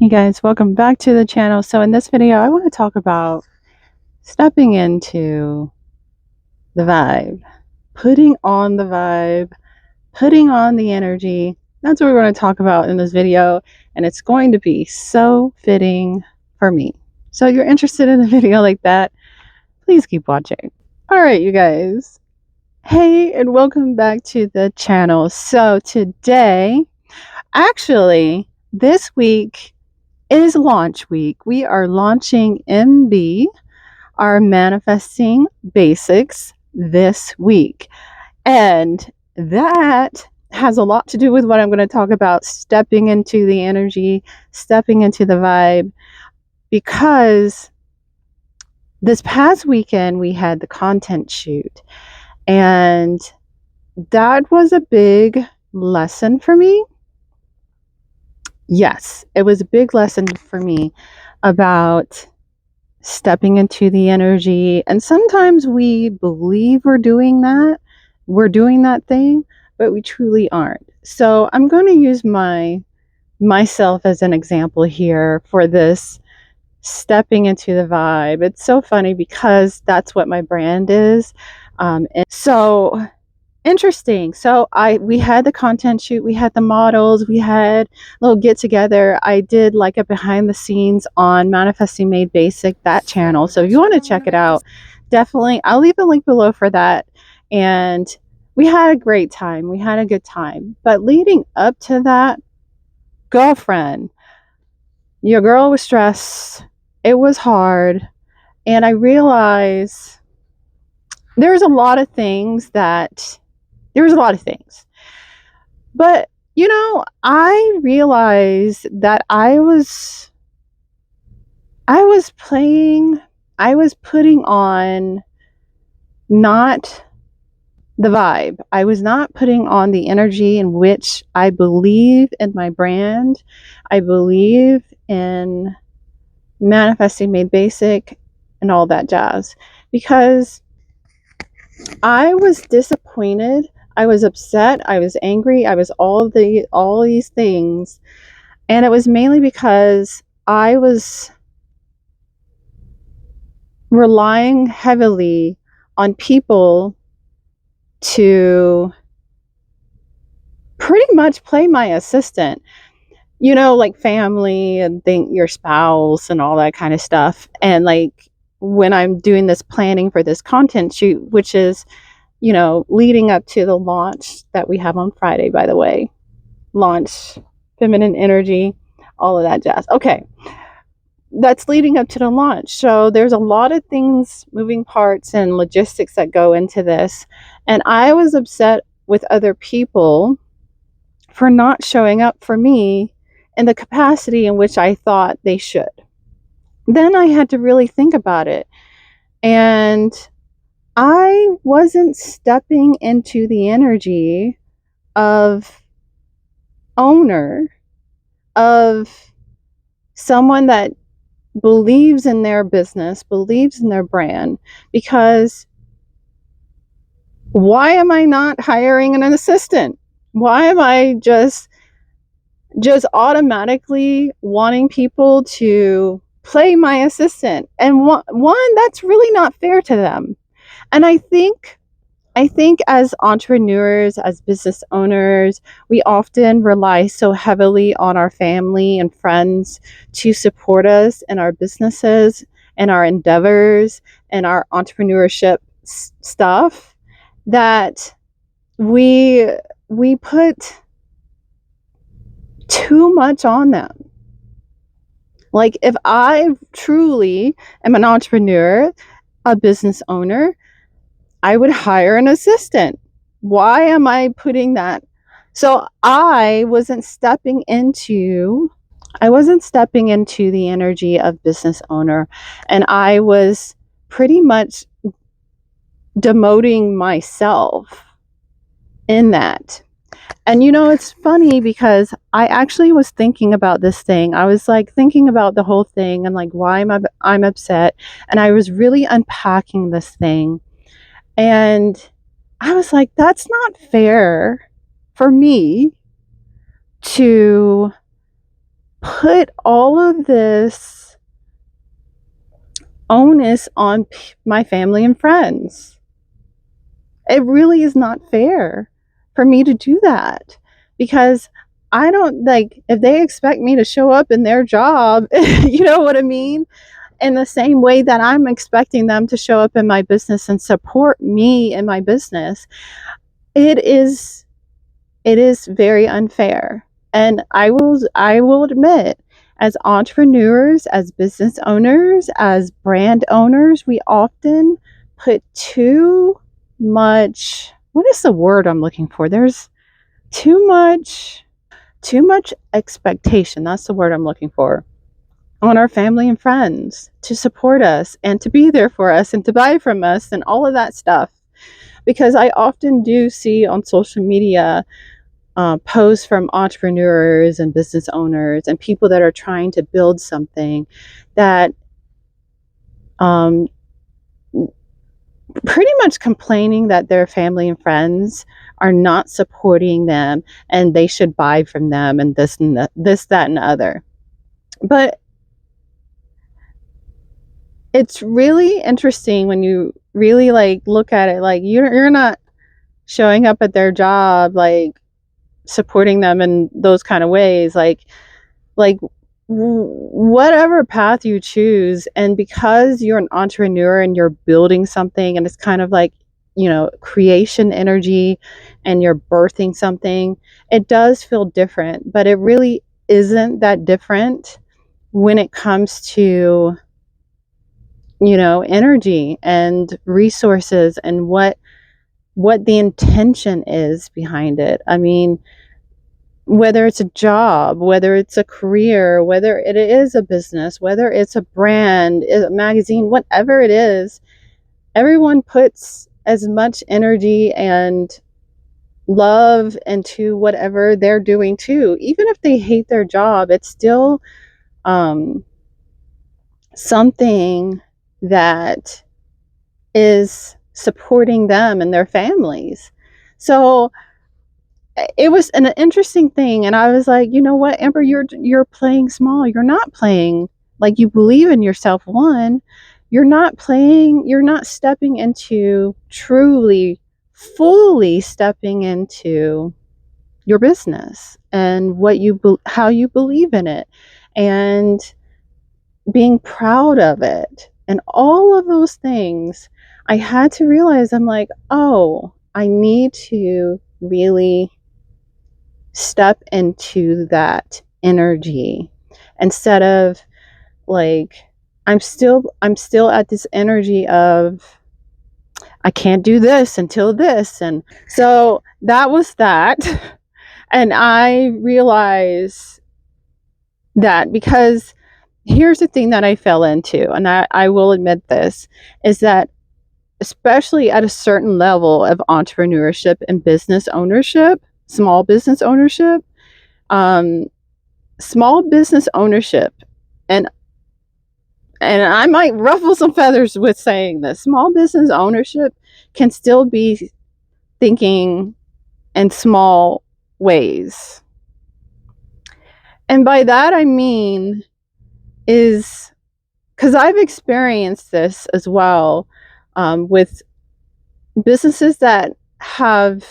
Hey guys, welcome back to the channel. So in this video, I want to talk about stepping into the vibe, putting on the vibe, putting on the energy. That's what we're going to talk about in this video, and it's going to be so fitting for me. So if you're interested in a video like that, please keep watching. All right, you guys. Hey, and welcome back to the channel. So today, actually, this week is launch week. We are launching MB, our Manifesting Basics, this week. And that has a lot to do with what I'm going to talk about, stepping into the energy, stepping into the vibe, because this past weekend we had the content shoot, and that was a big lesson for me. Yes, it was a big lesson for me about stepping into the energy. And sometimes we believe we're doing that thing, but we truly aren't. So I'm going to use myself as an example here for this stepping into the vibe. It's so funny because that's what my brand is. And so interesting. So we had the content shoot, we had the models, we had a little get together. I did like a behind the scenes on Manifesting Made Basic, that channel. So if you want to check it out, definitely I'll leave a link below for that. And we had a great time. We had a good time. But leading up to that, girlfriend, your girl was stressed. It was hard. And I realized there's a lot of things. But, I realized that I was putting on not the vibe. I was not putting on the energy in which I believe in my brand. I believe in Manifesting Made Basic and all that jazz, because I was disappointed. I was upset. I was angry. I was all these things. And it was mainly because I was relying heavily on people to pretty much play my assistant. Like family and your spouse and all that kind of stuff. And like when I'm doing this planning for this content shoot, which is leading up to the launch that we have on Friday, by the way. Launch, feminine energy, all of that jazz. Okay. That's leading up to the launch. So there's a lot of things, moving parts and logistics that go into this. And I was upset with other people for not showing up for me in the capacity in which I thought they should. Then I had to really think about it. And I wasn't stepping into the energy of owner, of someone that believes in their business, believes in their brand, because why am I not hiring an assistant? Why am I just automatically wanting people to play my assistant? And one, that's really not fair to them. And I think as entrepreneurs, as business owners, we often rely so heavily on our family and friends to support us in our businesses and our endeavors and our entrepreneurship stuff, that we put too much on them. Like, if I truly am an entrepreneur, a business owner, I would hire an assistant. Why am I putting that? So I wasn't stepping into the energy of business owner, and I was pretty much demoting myself in that. And it's funny because I actually was thinking about this thing. I was like thinking about the whole thing and like why I'm upset, and I was really unpacking this thing. And I was like, that's not fair for me to put all of this onus on my family and friends. It really is not fair for me to do that, because I don't, like, if they expect me to show up in their job, you know what I mean? In the same way that I'm expecting them to show up in my business and support me in my business, it is very unfair. And I will admit, as entrepreneurs, as business owners, as brand owners, we often put too much, what is the word I'm looking for? There's too much expectation. That's the word I'm looking for, on our family and friends to support us and to be there for us and to buy from us and all of that stuff. Because I often do see on social media posts from entrepreneurs and business owners and people that are trying to build something that um, pretty much complaining that their family and friends are not supporting them and they should buy from them and this, that, and the other. But it's really interesting when you really like look at it, like you're not showing up at their job, like supporting them in those kind of ways, like whatever path you choose. And because you're an entrepreneur and you're building something and it's kind of like, creation energy, and you're birthing something, it does feel different, but it really isn't that different when it comes to energy and resources and what the intention is behind it. I mean, whether it's a job, whether it's a career, whether it is a business, whether it's a brand, a magazine, whatever it is, everyone puts as much energy and love into whatever they're doing too. Even if they hate their job, it's still something that is supporting them and their families. So it was an interesting thing, and I was like, you know what, Amber, you're playing small. You're not playing like you believe in yourself. One, you're not stepping into truly, fully stepping into your business and how you believe in it, and being proud of it, and all of those things. I had to realize, I'm like, oh, I need to really step into that energy, instead of like, I'm still at this energy of, I can't do this until this. And so that was that. And I realized that, because here's the thing that I fell into, and I will admit this, is that especially at a certain level of entrepreneurship and business ownership, small business ownership, um, and I might ruffle some feathers with saying this, small business ownership can still be thinking in small ways. And by that I mean is, because I've experienced this as well, with businesses that have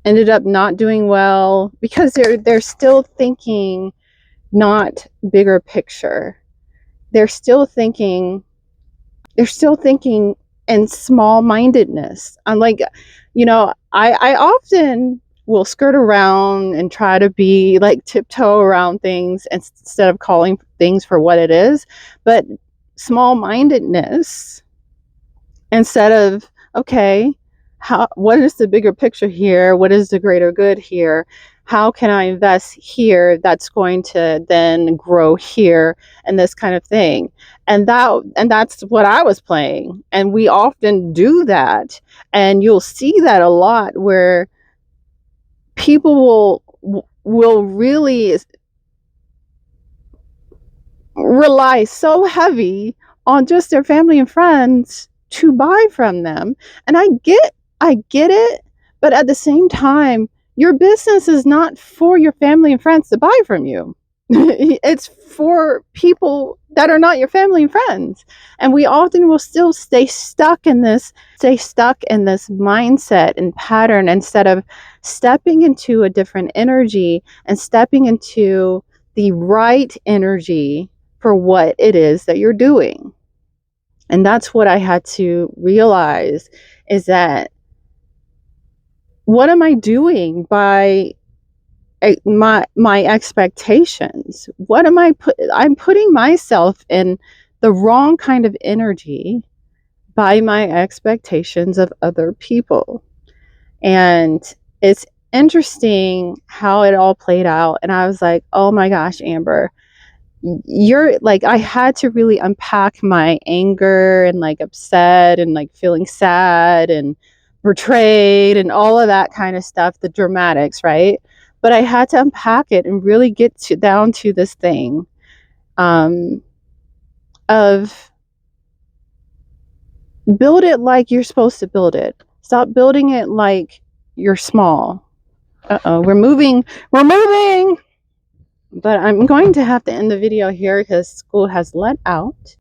ended up not doing well, because they're still thinking not bigger picture. They're still thinking in small mindedness. I'm like, I often will skirt around and try to be like tiptoe around things instead of calling things for what it is. But small mindedness, instead of, okay, what is the bigger picture here? What is the greater good here? How can I invest here that's going to then grow here, and this kind of thing? And that's what I was playing. And we often do that. And you'll see that a lot, where people will really rely so heavy on just their family and friends to buy from them. And I get it, but at the same time, your business is not for your family and friends to buy from you. It's for people that are not your family and friends. And we often will still stay stuck in this mindset and pattern instead of stepping into a different energy and stepping into the right energy for what it is that you're doing. And that's what I had to realize, is that what am I doing by my expectations? What am I'm putting myself in the wrong kind of energy by my expectations of other people. And it's interesting how it all played out. And I was like, oh my gosh, Amber, you're like, I had to really unpack my anger and like upset and like feeling sad and betrayed and all of that kind of stuff, the dramatics, right? But I had to unpack it and really get down to this thing, um, of build it like you're supposed to build it. Stop building it like you're small. Uh-oh, we're moving. We're moving. But I'm going to have to end the video here because school has let out.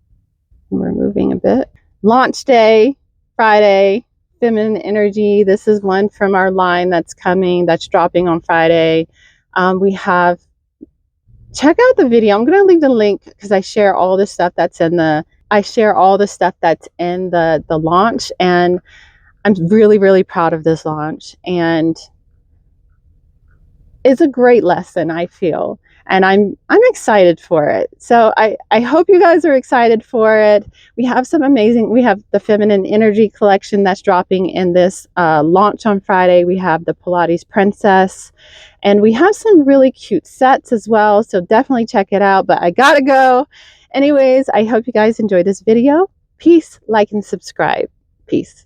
We're moving a bit. Launch day, Friday, feminine energy. This is one from our line that's coming, that's dropping on Friday. We have, check out the video. I'm going to leave the link because I share all the stuff that's in the launch, and I'm really, really proud of this launch. And it's a great lesson, I feel, and I'm excited for it. So I hope you guys are excited for it. We have the feminine energy collection that's dropping in this launch on Friday. We have the Pilates Princess, and we have some really cute sets as well, so definitely check it out. But I gotta go. Anyways, I hope you guys enjoyed this video. Peace, like, and subscribe. Peace.